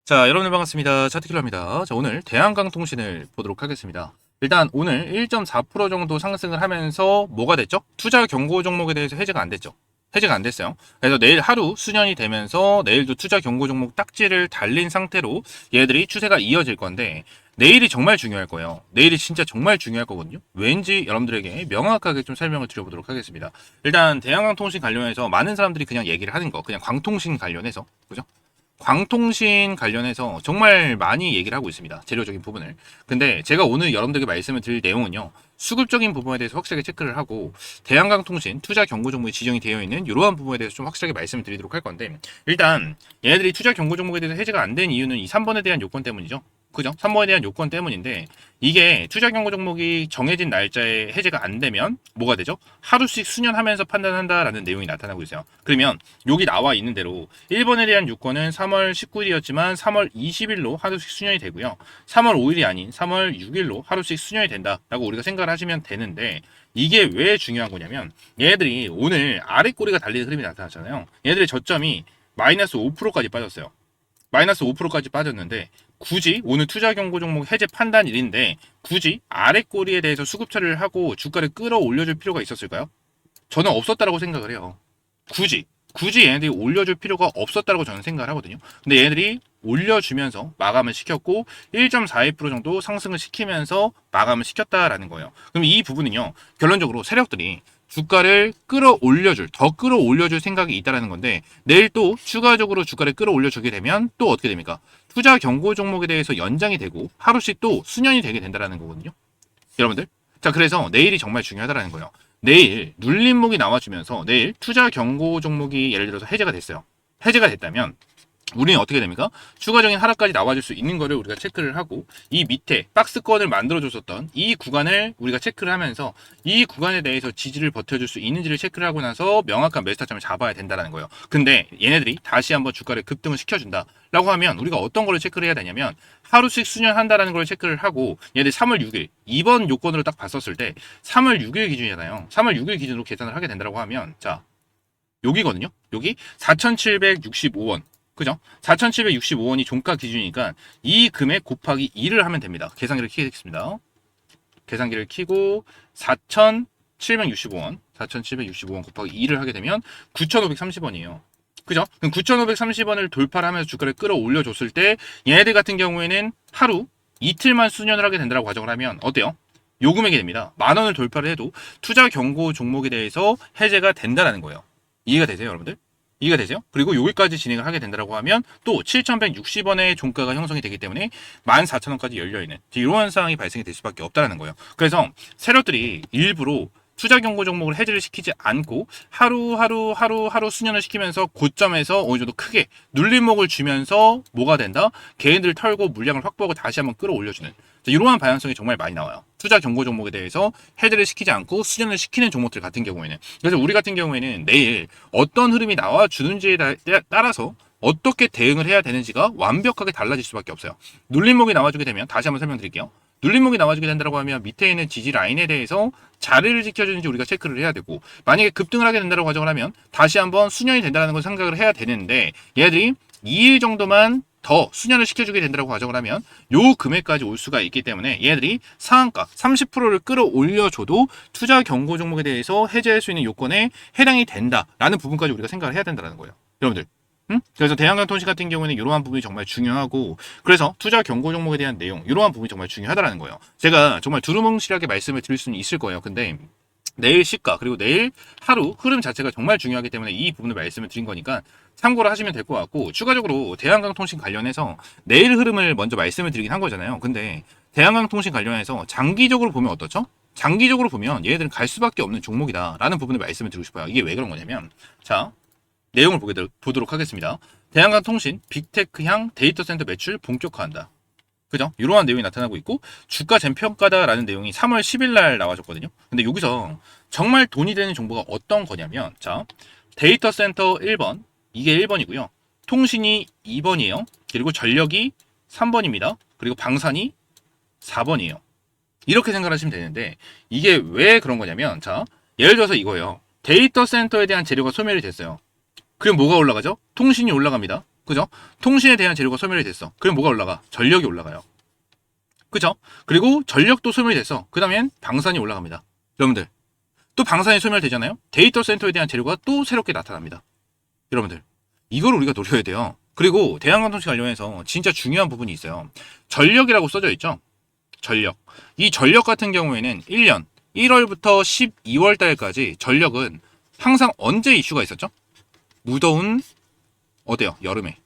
자, 여러분들 반갑습니다. 차트킬러입니다. 자, 오늘 대한강통신을 보도록 하겠습니다. 일단 오늘 1.4% 정도 상승을 하면서 뭐가 됐죠? 투자 경고 종목에 대해서 해제가 안 됐죠. 해제가 안 됐어요. 그래서 내일 하루 수년이 되면서 내일도 투자 경고 종목 딱지를 달린 상태로 얘들이 추세가 이어질 건데 내일이 정말 중요할 거예요. 내일이 진짜 정말 중요할 거거든요. 왠지 여러분들에게 명확하게 좀 설명을 드려보도록 하겠습니다. 일단 대한강통신 관련해서 많은 사람들이 그냥 얘기를 하는 거, 그냥 광통신 관련해서, 그죠? 광통신 관련해서 정말 많이 얘기를 하고 있습니다. 재료적인 부분을. 근데 제가 오늘 여러분들에게 말씀을 드릴 내용은요. 수급적인 부분에 대해서 확실하게 체크를 하고 대한강통신 투자 경고 종목이 지정이 되어 있는 이러한 부분에 대해서 좀 확실하게 말씀을 드리도록 할 건데 일단 얘네들이 투자 경고 종목에 대해서 해제가 안 된 이유는 이 3번에 대한 요건 때문이죠. 그죠? 3번에 대한 요건 때문인데 이게 투자 경고 종목이 정해진 날짜에 해제가 안 되면 뭐가 되죠? 하루씩 수년하면서 판단한다라는 내용이 나타나고 있어요. 그러면 여기 나와 있는 대로 1번에 대한 요건은 3월 19일이었지만 3월 20일로 하루씩 수년이 되고요. 3월 5일이 아닌 3월 6일로 하루씩 수년이 된다라고 우리가 생각을 하시면 되는데 이게 왜 중요한 거냐면 얘들이 오늘 아래 꼬리가 달리는 흐름이 나타났잖아요. 얘들의 저점이 마이너스 5%까지 빠졌어요. 마이너스 5%까지 빠졌는데 굳이 오늘 투자 경고 종목 해제 판단일인데 굳이 아래 꼬리에 대해서 수급 처리를 하고 주가를 끌어올려줄 필요가 있었을까요? 저는 없었다라고 생각을 해요. 굳이 얘네들이 올려줄 필요가 없었다라고 저는 생각을 하거든요. 근데 얘네들이 올려주면서 마감을 시켰고 1.42% 정도 상승을 시키면서 마감을 시켰다라는 거예요. 그럼 이 부분은요. 결론적으로 세력들이 주가를 더 끌어올려줄 생각이 있다라는 건데 내일 또 추가적으로 주가를 끌어올려주게 되면 또 어떻게 됩니까? 투자 경고 종목에 대해서 연장이 되고 하루씩 또 수년이 되게 된다라는 거거든요. 여러분들. 자, 그래서 내일이 정말 중요하다라는 거예요. 내일 눌림목이 나와주면서 내일 투자 경고 종목이 예를 들어서 해제가 됐어요. 해제가 됐다면 우리는 어떻게 됩니까? 추가적인 하락까지 나와줄 수 있는 거를 우리가 체크를 하고 이 밑에 박스권을 만들어줬었던 이 구간을 우리가 체크를 하면서 이 구간에 대해서 지지를 버텨줄 수 있는지를 체크를 하고 나서 명확한 매수 타점을 잡아야 된다는 거예요. 근데 얘네들이 다시 한번 주가를 급등을 시켜준다 라고 하면 우리가 어떤 거를 체크를 해야 되냐면 하루씩 수년한다라는 걸 체크를 하고 얘네들 3월 6일 이번 요건으로 딱 봤었을 때 3월 6일 기준이잖아요. 3월 6일 기준으로 계산을 하게 된다고 하면 자 여기거든요. 여기 4,765원. 그죠? 4,765원이 종가 기준이니까 이 금액 곱하기 2를 하면 됩니다. 계산기를 키겠습니다. 계산기를 키고 4,765원 곱하기 2를 하게 되면 9,530원이에요. 그죠? 그럼 9,530원을 돌파를 하면서 주가를 끌어올려 줬을 때 얘네들 같은 경우에는 하루 이틀만 수년을 하게 된다고 가정을 하면 어때요? 요 금액이 됩니다. 10,000원을 돌파를 해도 투자 경고 종목에 대해서 해제가 된다는 거예요. 이해가 되세요, 여러분들? 이해가 되세요? 그리고 여기까지 진행을 하게 된다고 하면 또 7,160원의 종가가 형성이 되기 때문에 14,000원까지 열려있는 이런 상황이 발생이 될 수밖에 없다는 거예요. 그래서 세력들이 일부러 투자 경고 종목을 해지를 시키지 않고 하루 수년을 시키면서 고점에서 어느 정도 크게 눌림목을 주면서 뭐가 된다? 개인들을 털고 물량을 확보하고 다시 한번 끌어올려주는 이러한 방향성이 정말 많이 나와요. 투자 경고 종목에 대해서 해지를 시키지 않고 수년을 시키는 종목들 같은 경우에는. 그래서 우리 같은 경우에는 내일 어떤 흐름이 나와주는지에 따라서 어떻게 대응을 해야 되는지가 완벽하게 달라질 수밖에 없어요. 눌림목이 나와주게 되면 다시 한번 설명드릴게요. 눌림목이 나와주게 된다고 하면 밑에 있는 지지 라인에 대해서 자리를 지켜주는지 우리가 체크를 해야 되고 만약에 급등을 하게 된다고 가정을 하면 다시 한번 수년이 된다는 걸 생각을 해야 되는데 얘들이 2일 정도만 더 수년을 시켜주게 된다고 가정을 하면 요 금액까지 올 수가 있기 때문에 얘들이 상한가 30%를 끌어올려줘도 투자 경고 종목에 대해서 해제할 수 있는 요건에 해당이 된다라는 부분까지 우리가 생각을 해야 된다는 거예요. 여러분들. 그래서 대한강통신 같은 경우에는 이러한 부분이 정말 중요하고 그래서 투자 경고 종목에 대한 내용 이러한 부분이 정말 중요하다는 거예요. 제가 정말 두루뭉실하게 말씀을 드릴 수는 있을 거예요. 근데 내일 시가 그리고 내일 하루 흐름 자체가 정말 중요하기 때문에 이 부분을 말씀을 드린 거니까 참고를 하시면 될 것 같고 추가적으로 대한강통신 관련해서 내일 흐름을 먼저 말씀을 드리긴 한 거잖아요. 근데 대한강통신 관련해서 장기적으로 보면 어떻죠? 장기적으로 보면 얘네들은 갈 수밖에 없는 종목이다라는 부분을 말씀을 드리고 싶어요. 이게 왜 그런 거냐면 자 내용을 보도록 하겠습니다. 대한강통신 빅테크향 데이터 센터 매출 본격화한다. 그죠? 이러한 내용이 나타나고 있고 주가 잼평가다라는 내용이 3월 10일 날 나와줬거든요. 근데 여기서 정말 돈이 되는 정보가 어떤 거냐면 자 데이터 센터 1번 이게 1번이고요. 통신이 2번이에요. 그리고 전력이 3번입니다. 그리고 방산이 4번이에요. 이렇게 생각하시면 되는데 이게 왜 그런 거냐면 자 예를 들어서 이거예요. 데이터 센터에 대한 재료가 소멸이 됐어요. 그럼 뭐가 올라가죠? 통신이 올라갑니다. 그죠? 통신에 대한 재료가 소멸이 됐어. 그럼 뭐가 올라가? 전력이 올라가요. 그죠? 그리고 전력도 소멸이 됐어. 그 다음엔 방산이 올라갑니다. 여러분들, 또 방산이 소멸되잖아요? 데이터 센터에 대한 재료가 또 새롭게 나타납니다. 여러분들, 이걸 우리가 노려야 돼요. 그리고 대한강통신 관련해서 진짜 중요한 부분이 있어요. 전력이라고 써져 있죠? 전력. 이 전력 같은 경우에는 1년 1월부터 12월 달까지 전력은 항상 언제 이슈가 있었죠? 무더운 어때요? 여름에.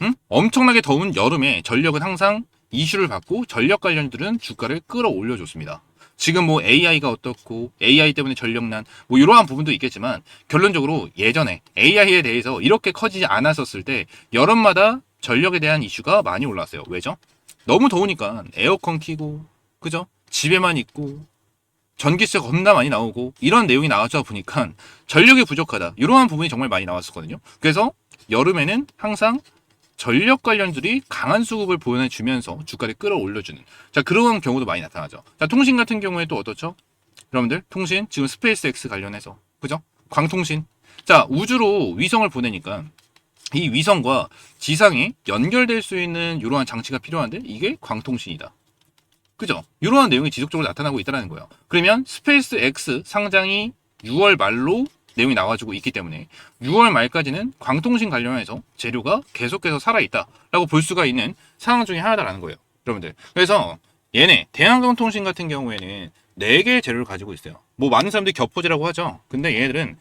응? 엄청나게 더운 여름에 전력은 항상 이슈를 받고 전력 관련주들은 주가를 끌어올려줬습니다. 지금 뭐 AI가 어떻고 AI 때문에 전력난 뭐 이러한 부분도 있겠지만 결론적으로 예전에 AI에 대해서 이렇게 커지지 않았었을 때 여름마다 전력에 대한 이슈가 많이 올라왔어요. 왜죠? 너무 더우니까 에어컨 켜고 그죠? 집에만 있고 전기세 겁나 많이 나오고 이런 내용이 나와서 보니까 전력이 부족하다 이러한 부분이 정말 많이 나왔었거든요. 그래서 여름에는 항상 전력 관련들이 강한 수급을 보내주면서 주가를 끌어올려주는 자 그런 경우도 많이 나타나죠. 자 통신 같은 경우에 또 어떻죠? 여러분들 통신 지금 스페이스 X 관련해서 그죠? 광통신 자 우주로 위성을 보내니까 이 위성과 지상에 연결될 수 있는 이러한 장치가 필요한데 이게 광통신이다. 그죠? 이러한 내용이 지속적으로 나타나고 있다는 거예요. 그러면 스페이스 X 상장이 6월 말로 내용이 나와주고 있기 때문에 6월 말까지는 광통신 관련해서 재료가 계속해서 살아있다라고 볼 수가 있는 상황 중에 하나다라는 거예요. 여러분들. 그래서 얘네 대한강통신 같은 경우에는 4개의 재료를 가지고 있어요. 뭐 많은 사람들이 겹포제라고 하죠. 근데 얘네들은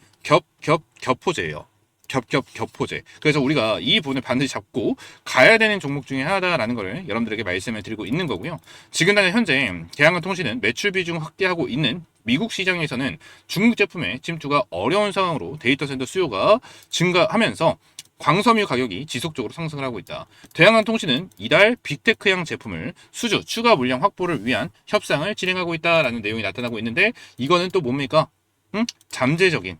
겹포제예요. 겹포제. 그래서 우리가 이 부분을 반드시 잡고 가야 되는 종목 중에 하나다라는 것을 여러분들에게 말씀을 드리고 있는 거고요. 지금 현재 대한강통신은 매출 비중 확대하고 있는 미국 시장에서는 중국 제품의 침투가 어려운 상황으로 데이터 센터 수요가 증가하면서 광섬유 가격이 지속적으로 상승을 하고 있다. 대한강통신은 이달 빅테크형 제품을 수주 추가 물량 확보를 위한 협상을 진행하고 있다라는 내용이 나타나고 있는데 이거는 또 뭡니까? 잠재적인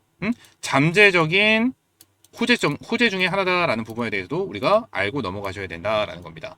호재 중에 하나다라는 부분에 대해서도 우리가 알고 넘어가셔야 된다라는 겁니다.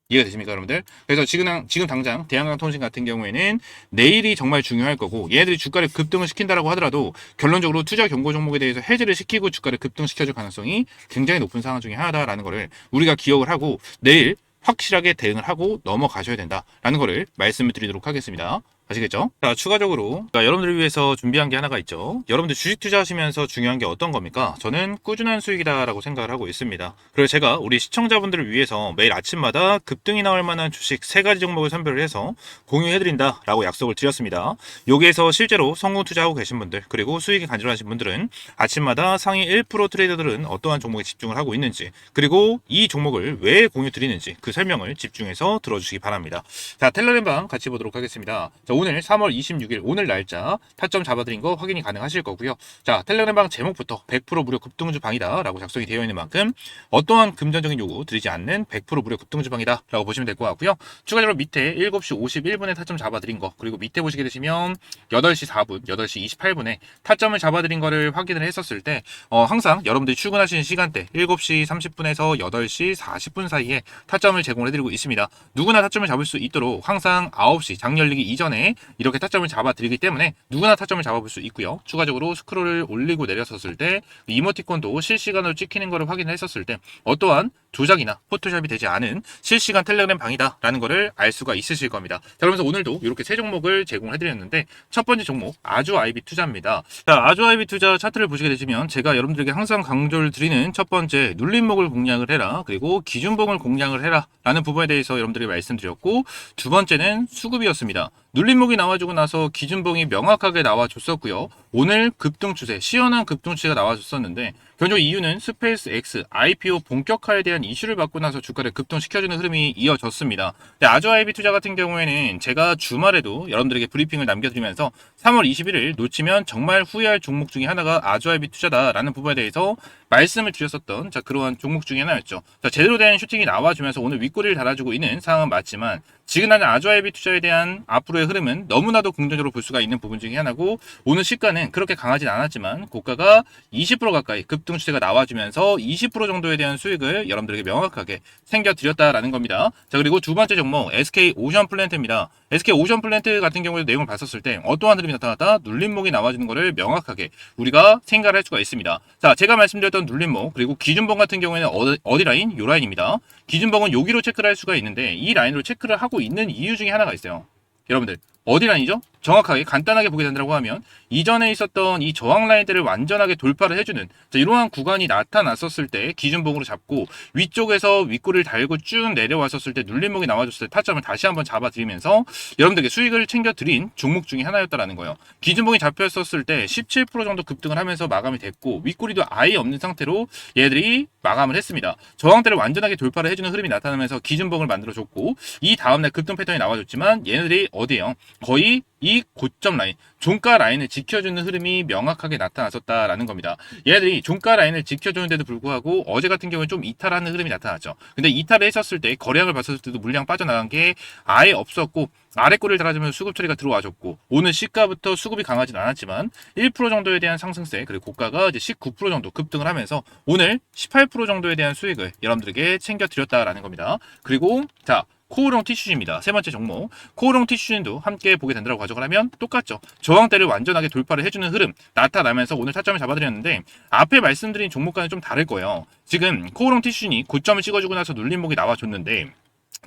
이해가 되십니까, 여러분들? 그래서 지금 당장 대한강통신 같은 경우에는 내일이 정말 중요할 거고 얘네들이 주가를 급등을 시킨다라고 하더라도 결론적으로 투자 경고 종목에 대해서 해지를 시키고 주가를 급등시켜줄 가능성이 굉장히 높은 상황 중에 하나다라는 거를 우리가 기억을 하고 내일 확실하게 대응을 하고 넘어가셔야 된다라는 거를 말씀을 드리도록 하겠습니다. 아시겠죠? 자, 추가적으로 여러분들을 위해서 준비한 게 하나가 있죠. 여러분들 주식 투자하시면서 중요한 게 어떤 겁니까? 저는 꾸준한 수익이다라고 생각을 하고 있습니다. 그래서 제가 우리 시청자분들을 위해서 매일 아침마다 급등이 나올 만한 주식 3가지 종목을 선별을 해서 공유해드린다라고 약속을 드렸습니다. 여기에서 실제로 성공 투자하고 계신 분들 그리고 수익이 간절하신 분들은 아침마다 상위 1% 트레이더들은 어떠한 종목에 집중을 하고 있는지 그리고 이 종목을 왜 공유 드리는지 그 설명을 집중해서 들어주시기 바랍니다. 자, 텔레그램방 같이 보도록 하겠습니다. 자, 오늘 3월 26일 오늘 날짜 타점 잡아드린 거 확인이 가능하실 거고요. 자, 텔레그램방 제목부터 100% 무료 급등주 방이다 라고 작성이 되어 있는 만큼 어떠한 금전적인 요구 드리지 않는 100% 무료 급등주 방이다 라고 보시면 될 것 같고요. 추가적으로 밑에 7시 51분에 타점 잡아드린 거 그리고 밑에 보시게 되시면 8시 4분, 8시 28분에 타점을 잡아드린 거를 확인을 했었을 때 항상 여러분들이 출근하시는 시간대 7시 30분에서 8시 40분 사이에 타점을 제공을 해드리고 있습니다. 누구나 타점을 잡을 수 있도록 항상 9시 장 열리기 이전에 이렇게 타점을 잡아드리기 때문에 누구나 타점을 잡아볼 수 있고요. 추가적으로 스크롤을 올리고 내렸었을 때 이모티콘도 실시간으로 찍히는 것을 확인을 했었을 때 어떠한 조작이나 포토샵이 되지 않은 실시간 텔레그램 방이다 라는 것을 알 수가 있으실 겁니다. 자, 그러면서 오늘도 이렇게 세 종목을 제공해드렸는데 첫 번째 종목 아주 아이비 투자입니다. 자, 아주 아이비 투자 차트를 보시게 되시면 제가 여러분들에게 항상 강조를 드리는 첫 번째 눌림목을 공략을 해라 그리고 기준봉을 공략을 해라 라는 부분에 대해서 여러분들에게 말씀드렸고 두 번째는 수급이었습니다. 눌림목이 나와주고 나서 기준봉이 명확하게 나와줬었고요. 오늘 급등 추세, 시원한 급등 추세가 나와줬었는데 결국 이유는 스페이스 X IPO 본격화에 대한 이슈를 받고 나서 주가를 급등시켜주는 흐름이 이어졌습니다. 아주 아이비 투자 같은 경우에는 제가 주말에도 여러분들에게 브리핑을 남겨드리면서 3월 21일 놓치면 정말 후회할 종목 중에 하나가 아주 아이비 투자다라는 부분에 대해서 말씀을 드렸었던 그러한 종목 중에 하나였죠. 제대로 된 슈팅이 나와주면서 오늘 윗꼬리를 달아주고 있는 상황은 맞지만 지금 나는 아주 아이비 투자에 대한 앞으로의 흐름은 너무나도 긍정적으로 볼 수가 있는 부분 중에 하나고 오늘 시가는 그렇게 강하진 않았지만 고가가 20% 가까이 급등 추세가 나와주면서 20% 정도에 대한 수익을 여러분들 여러분들에게 명확하게 챙겨드렸다라는 겁니다. 자, 그리고 두 번째 종목 SK 오션 플랜트입니다. SK 오션 플랜트 같은 경우에도 내용을 봤었을 때 어떠한 흐름이 나타났다? 눌림목이 나와주는 것을 명확하게 우리가 생각을 할 수가 있습니다. 자, 제가 말씀드렸던 눌림목 그리고 기준봉 같은 경우에는 어디 라인? 요 라인입니다. 기준봉은 여기로 체크를 할 수가 있는데 이 라인으로 체크를 하고 있는 이유 중에 하나가 있어요. 여러분들 어디 라인이죠? 정확하게 간단하게 보게 된다고 하면 이전에 있었던 이 저항 라인들을 완전하게 돌파를 해주는 이러한 구간이 나타났었을 때 기준봉으로 잡고 위쪽에서 윗꼬리를 달고 쭉 내려왔었을 때 눌림목이 나와줬을 때 타점을 다시 한번 잡아드리면서 여러분들에게 수익을 챙겨드린 종목 중에 하나였다라는 거예요. 기준봉이 잡혔었을 때 17% 정도 급등을 하면서 마감이 됐고 윗꼬리도 아예 없는 상태로 얘들이 마감을 했습니다. 저항대를 완전하게 돌파를 해주는 흐름이 나타나면서 기준봉을 만들어줬고 이 다음날 급등 패턴이 나와줬지만 얘네들이 어디에요? 거의 이 고점 라인, 종가 라인을 지켜주는 흐름이 명확하게 나타났었다라는 겁니다. 얘들이 종가 라인을 지켜주는데도 불구하고 어제 같은 경우에 좀 이탈하는 흐름이 나타났죠. 근데 이탈을 했었을 때 거래량을 봤었을 때도 물량 빠져나간 게 아예 없었고 아래 꼬리를 달아주면서 수급 처리가 들어와줬고 오늘 시가부터 수급이 강하진 않았지만 1% 정도에 대한 상승세 그리고 고가가 이제 19% 정도 급등을 하면서 오늘 18% 정도에 대한 수익을 여러분들에게 챙겨드렸다라는 겁니다. 그리고 자 코오롱 티슈즈입니다. 세 번째 종목 코오롱 티슈즈도 함께 보게 된다고 가져을 하면 똑같죠. 저항대를 완전하게 돌파를 해주는 흐름 나타나면서 오늘 타점을 잡아드렸는데 앞에 말씀드린 종목과는 좀 다를 거예요. 지금 코오롱 티슈즈니 고점을 찍어주고 나서 눌림목이 나와줬는데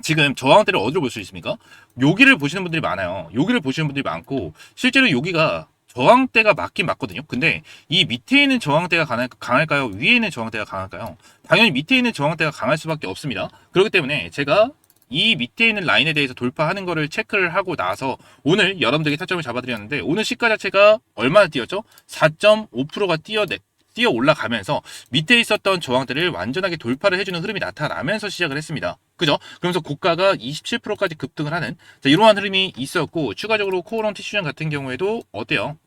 지금 저항대를 어디로 볼 수 있습니까? 여기를 보시는 분들이 많아요. 여기를 보시는 분들이 많고 실제로 여기가 저항대가 맞긴 맞거든요. 근데 이 밑에 있는 저항대가 강할까요? 위에 있는 저항대가 강할까요? 당연히 밑에 있는 저항대가 강할 수밖에 없습니다. 그렇기 때문에 제가 이 밑에 있는 라인에 대해서 돌파하는 거를 체크를 하고 나서 오늘 여러분들에게 타점을 잡아드렸는데 오늘 시가 자체가 얼마나 뛰었죠? 4.5%가 뛰어 올라가면서 밑에 있었던 저항대를 완전하게 돌파를 해주는 흐름이 나타나면서 시작을 했습니다. 그죠? 그러면서 고가가 27%까지 급등을 하는 이러한 흐름이 있었고 추가적으로 코오롱 티슈전 같은 경우에도 어때요?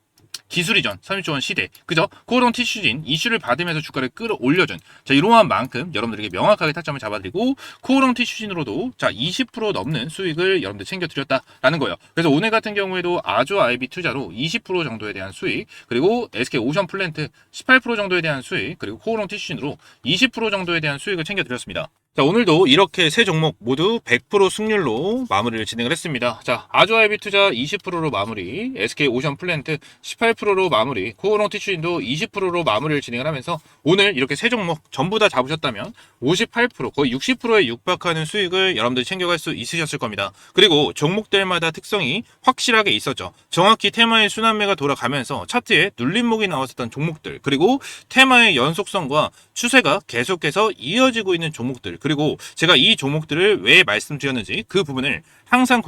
기술이전 30조원 시대 그죠? 코오롱 티슈진 이슈를 받으면서 주가를 끌어올려준 이러한 만큼 여러분들에게 명확하게 타점을 잡아드리고 코오롱 티슈진으로도 20% 넘는 수익을 여러분들 챙겨드렸다라는 거예요. 그래서 오늘 같은 경우에도 아주 아이비 투자로 20% 정도에 대한 수익 그리고 SK 오션 플랜트 18% 정도에 대한 수익 그리고 코오롱 티슈진으로 20% 정도에 대한 수익을 챙겨드렸습니다. 자, 오늘도 이렇게 세 종목 모두 100% 승률로 마무리를 진행을 했습니다. 자, 아주아이비 투자 20%로 마무리, SK 오션 플랜트 18%로 마무리, 코오롱 티슈인도 20%로 마무리를 진행을 하면서 오늘 이렇게 세 종목 전부 다 잡으셨다면 58% 거의 60%에 육박하는 수익을 여러분들이 챙겨갈 수 있으셨을 겁니다. 그리고 종목들마다 특성이 확실하게 있었죠. 정확히 테마의 순환매가 돌아가면서 차트에 눌림목이 나왔었던 종목들 그리고 테마의 연속성과 추세가 계속해서 이어지고 있는 종목들 그리고 제가 이 종목들을 왜 말씀드렸는지 그 부분을 항상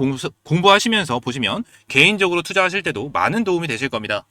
공부하시면서 보시면 개인적으로 투자하실 때도 많은 도움이 되실 겁니다.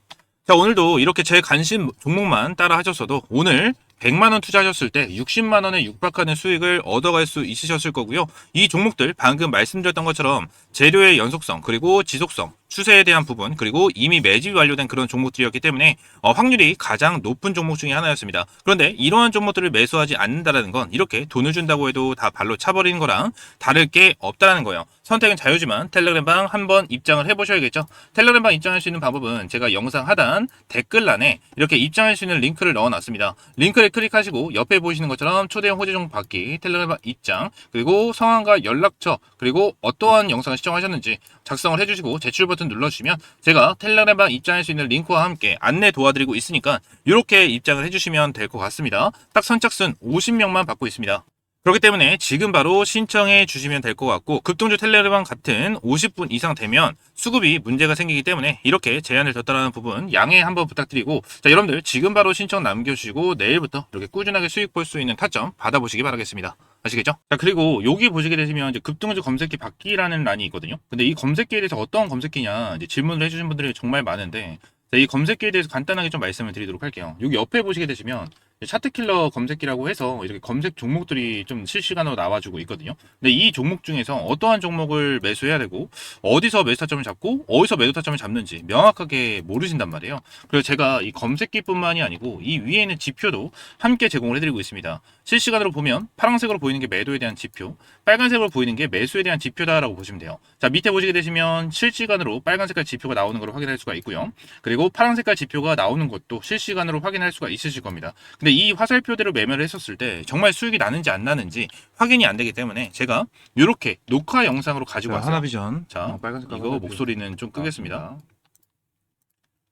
자, 오늘도 이렇게 제 관심 종목만 따라 하셨어도 오늘 100만원 투자하셨을 때 60만원에 육박하는 수익을 얻어갈 수 있으셨을 거고요. 이 종목들 방금 말씀드렸던 것처럼 재료의 연속성 그리고 지속성 추세에 대한 부분 그리고 이미 매집이 완료된 그런 종목들이었기 때문에 확률이 가장 높은 종목 중에 하나였습니다. 그런데 이러한 종목들을 매수하지 않는다는 건 이렇게 돈을 준다고 해도 다 발로 차버리는 거랑 다를 게 없다는 거예요. 선택은 자유지만 텔레그램방 한번 입장을 해보셔야겠죠. 텔레그램방 입장할 수 있는 방법은 제가 영상 하단 댓글란에 이렇게 입장할 수 있는 링크를 넣어놨습니다. 링크를 클릭하시고 옆에 보이시는 것처럼 초대형 호재 종목 받기 텔레그램방 입장 그리고 성함과 연락처 그리고 어떠한 영상을 시청하셨는지 작성을 해주시고 제출 버튼 눌러주시면 제가 텔레그램방 입장할 수 있는 링크와 함께 안내 도와드리고 있으니까 이렇게 입장을 해주시면 될 것 같습니다. 딱 선착순 50명만 받고 있습니다. 그렇기 때문에 지금 바로 신청해 주시면 될 것 같고 급등주 텔레그램 같은 50분 이상 되면 수급이 문제가 생기기 때문에 이렇게 제한을 뒀다는 부분 양해 한번 부탁드리고 자 여러분들 지금 바로 신청 남겨주시고 내일부터 이렇게 꾸준하게 수익 볼 수 있는 타점 받아보시기 바라겠습니다. 아시겠죠? 자 그리고 여기 보시게 되시면 이제 급등주 검색기 받기라는 란이 있거든요. 근데 이 검색기에 대해서 어떤 검색기냐 이제 질문을 해주신 분들이 정말 많은데 자, 이 검색기에 대해서 간단하게 좀 말씀을 드리도록 할게요. 여기 옆에 보시게 되시면 차트킬러 검색기라고 해서 이렇게 검색 종목들이 좀 실시간으로 나와주고 있거든요. 근데 이 종목 중에서 어떠한 종목을 매수해야 되고 어디서 매수 타점을 잡고 어디서 매도 타점을 잡는지 명확하게 모르신단 말이에요. 그래서 제가 이 검색기뿐만이 아니고 이 위에 있는 지표도 함께 제공을 해드리고 있습니다. 실시간으로 보면 파란색으로 보이는 게 매도에 대한 지표, 빨간색으로 보이는 게 매수에 대한 지표다라고 보시면 돼요. 자 밑에 보시게 되시면 실시간으로 빨간 색깔 지표가 나오는 걸 확인할 수가 있고요. 그리고 파란 색깔 지표가 나오는 것도 실시간으로 확인할 수가 있으실 겁니다. 근데 이 화살표대로 매매를 했었을 때 정말 수익이 나는지 안 나는지 확인이 안 되기 때문에 제가 이렇게 녹화 영상으로 가지고 왔어요. 하나비전. 자, 빨간 색깔 이거 화살표. 목소리는 좀 끄겠습니다. 나왔습니다.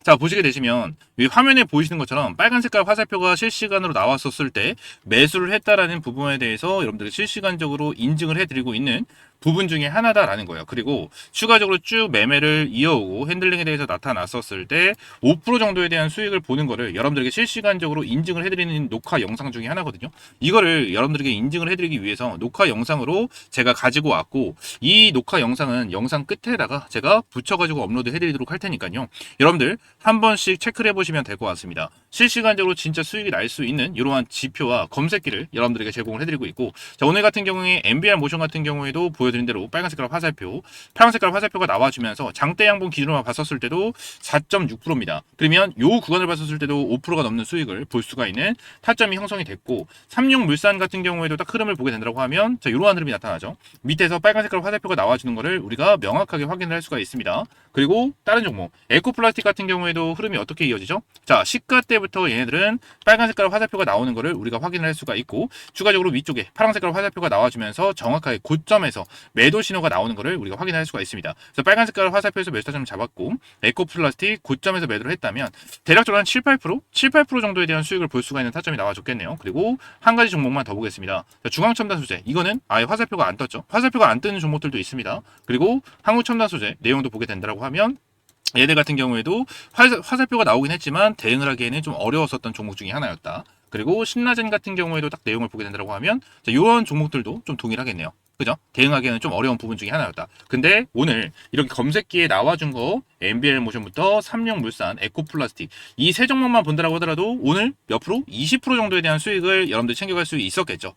자, 보시게 되시면 이 화면에 보이시는 것처럼 빨간 색깔 화살표가 실시간으로 나왔었을 때 매수를 했다라는 부분에 대해서 여러분들이 실시간적으로 인증을 해드리고 있는 부분 중에 하나다라는 거예요. 그리고 추가적으로 쭉 매매를 이어오고 핸들링에 대해서 나타났었을 때 5% 정도에 대한 수익을 보는 거를 여러분들에게 실시간적으로 인증을 해드리는 녹화 영상 중에 하나거든요. 이거를 여러분들에게 인증을 해드리기 위해서 녹화 영상으로 제가 가지고 왔고, 이 녹화 영상은 영상 끝에다가 제가 붙여가지고 업로드 해드리도록 할 테니까요. 여러분들 한 번씩 체크를 해보시면 될 것 같습니다. 실시간적으로 진짜 수익이 날 수 있는 이러한 지표와 검색기를 여러분들에게 제공을 해드리고 있고, 자, 오늘 같은 경우에 MBR 모션 같은 경우에도 보여드린 대로 빨간 색깔 화살표, 파란 색깔 화살표가 나와주면서 장대 양봉 기준으로 봤었을 때도 4.6%입니다. 그러면 요 구간을 봤었을 때도 5%가 넘는 수익을 볼 수가 있는 타점이 형성이 됐고, 삼육물산 같은 경우에도 딱 흐름을 보게 된다고 하면 자, 이러한 흐름이 나타나죠. 밑에서 빨간 색깔 화살표가 나와주는 것을 우리가 명확하게 확인을 할 수가 있습니다. 그리고 다른 종목 에코플라스틱 같은 경우에도 흐름이 어떻게 이어지죠? 자, 시가 때부터 얘네들은 빨간 색깔 화살표가 나오는 것을 우리가 확인을 할 수가 있고, 추가적으로 위쪽에 파란 색깔 화살표가 나와주면서 정확하게 고점에서 매도 신호가 나오는 것을 우리가 확인할 수가 있습니다. 그래서 빨간 색깔 화살표에서 매수 타점을 잡았고, 에코플라스틱 고점에서 매도를 했다면 대략적으로 한 7, 8%? 7, 8% 정도에 대한 수익을 볼 수가 있는 타점이 나와줬겠네요. 그리고 한 가지 종목만 더 보겠습니다. 자, 중앙첨단 소재, 이거는 아예 화살표가 안 떴죠. 화살표가 안 뜨는 종목들도 있습니다. 그리고 한국첨단 소재 내용도 보게 된다고 하면 얘들 같은 경우에도 화살표가 나오긴 했지만 대응을 하기에는 좀 어려웠었던 종목 중에 하나였다. 그리고 신라젠 같은 경우에도 딱 내용을 보게 된다고 하면 이런 종목들도 좀 동일하겠네요. 그죠? 대응하기에는 좀 어려운 부분 중에 하나였다. 근데 오늘 이렇게 검색기에 나와준 거 MBL 모션부터 삼육물산, 에코플라스틱 이 세 종목만 본다라고 하더라도 오늘 몇 프로? 20% 정도에 대한 수익을 여러분들 챙겨갈 수 있었겠죠.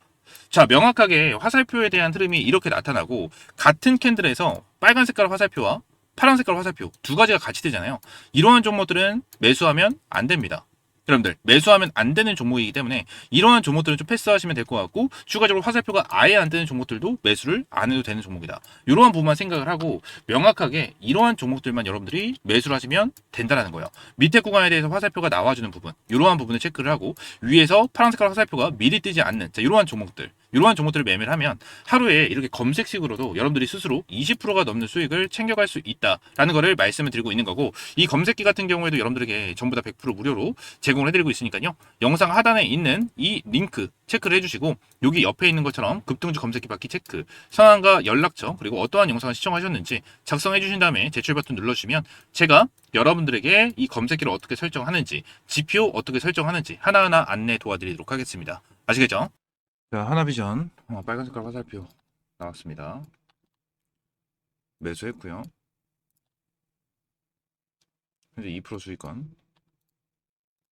자, 명확하게 화살표에 대한 흐름이 이렇게 나타나고, 같은 캔들에서 빨간 색깔 화살표와 파란 색깔 화살표 두 가지가 같이 되잖아요. 이러한 종목들은 매수하면 안 됩니다. 여러분들 매수하면 안 되는 종목이기 때문에 이러한 종목들은 좀 패스하시면 될 것 같고, 추가적으로 화살표가 아예 안 되는 종목들도 매수를 안 해도 되는 종목이다. 이러한 부분만 생각을 하고 명확하게 이러한 종목들만 여러분들이 매수를 하시면 된다라는 거예요. 밑에 구간에 대해서 화살표가 나와주는 부분, 이러한 부분을 체크를 하고, 위에서 파란 색깔 화살표가 미리 뜨지 않는 이러한 종목들, 이러한 종목들을 매매를 하면 하루에 이렇게 검색식으로도 여러분들이 스스로 20%가 넘는 수익을 챙겨갈 수 있다라는 거를 말씀을 드리고 있는 거고, 이 검색기 같은 경우에도 여러분들에게 전부 다 100% 무료로 제공을 해드리고 있으니까요. 영상 하단에 있는 이 링크 체크를 해주시고, 여기 옆에 있는 것처럼 급등주 검색기 받기 체크, 성함과 연락처, 그리고 어떠한 영상을 시청하셨는지 작성해 주신 다음에 제출 버튼 눌러주시면 제가 여러분들에게 이 검색기를 어떻게 설정하는지, 지표 어떻게 설정하는지 하나하나 안내 도와드리도록 하겠습니다. 아시겠죠? 자, 하나비전. 빨간 색깔 화살표 나왔습니다. 매수했고요. 현재 2% 수익권.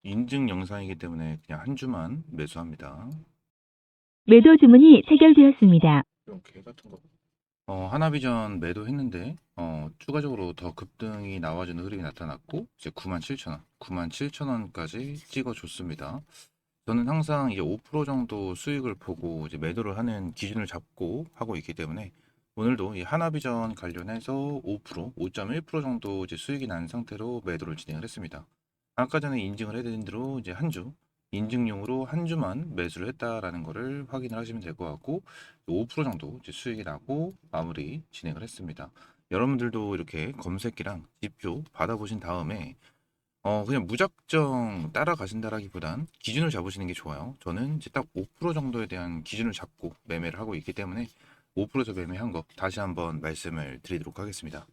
인증 영상이기 때문에 그냥 한 주만 매수합니다. 매도 주문이 체결되었습니다. 이런 개 같은 거. 하나비전 매도했는데 추가적으로 더 급등이 나와주는 흐름이 나타났고, 이제 97,000원, 97,000원까지 찍어줬습니다. 저는 항상 이제 5% 정도 수익을 보고 이제 매도를 하는 기준을 잡고 하고 있기 때문에 오늘도 이 하나비전 관련해서 5%, 5.1% 정도 이제 수익이 난 상태로 매도를 진행을 했습니다. 아까 전에 인증을 해드린 대로 이제 한 주, 인증용으로 한 주만 매수를 했다라는 거를 확인을 하시면 될 것 같고, 5% 정도 이제 수익이 나고 마무리 진행을 했습니다. 여러분들도 이렇게 검색기랑 지표 받아보신 다음에 그냥 무작정 따라가신다라기보단 기준을 잡으시는 게 좋아요. 저는 이제 딱 5% 정도에 대한 기준을 잡고 매매를 하고 있기 때문에 5%에서 매매한 거 다시 한번 말씀을 드리도록 하겠습니다.